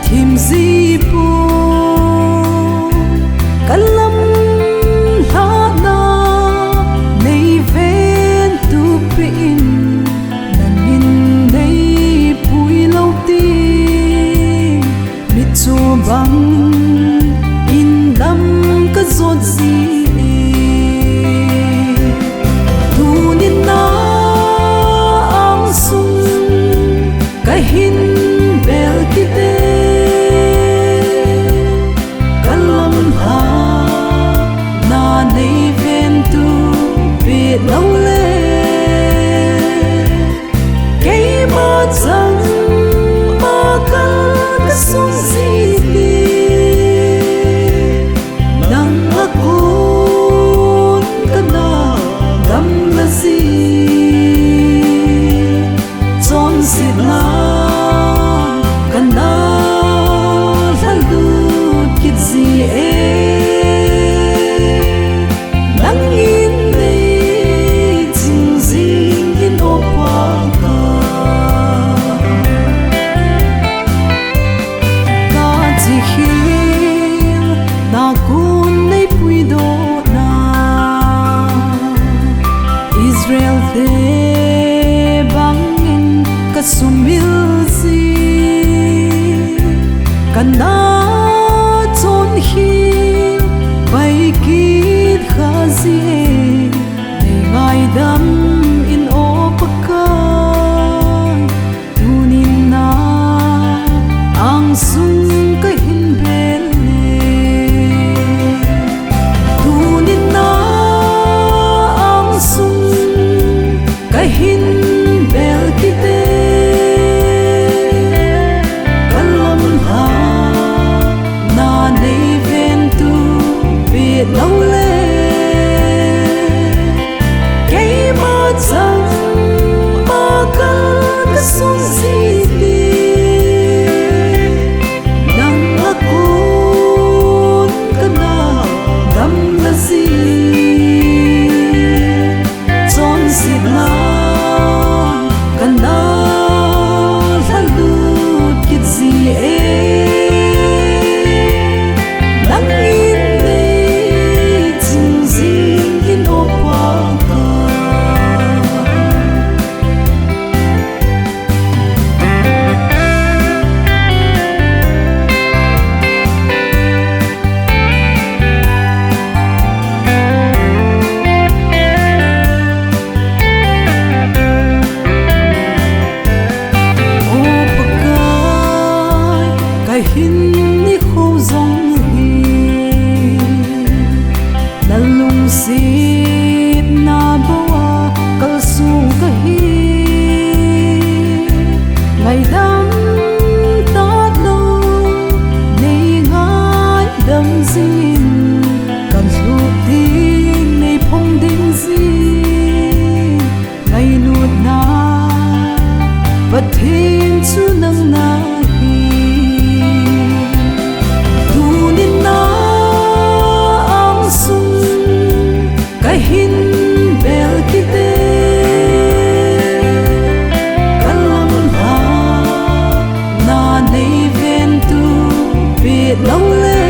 thim di pu kalam ha na nei ven tu pin nan min nei pui lo ti mi chu bang in lam ka zot zi hin bel kite kalam ha na nei ven tu pe lo le ke ma chang ma kal ka sung si ti nang akun kana gam la si chon sit na Israel te bangin kasumil si kana chon hi bai kit khazi nei ngai dam in opaka tunin na ang sung ka hin bel tunin na ang sung hin bel kite kalam ha na nei ven tu pe lo le ke ma chang ma kal ka sung si ti nang akun kana gam la si chon sit na hin ni kho zong hi lalung sit na bawa kal su ka hi ngai dam ta lo nei ngai dam zin kan su ti nei phong ding zi ngai lut na pathin chu nang na hin bel kite kalam ha na nei ven tu pe lo le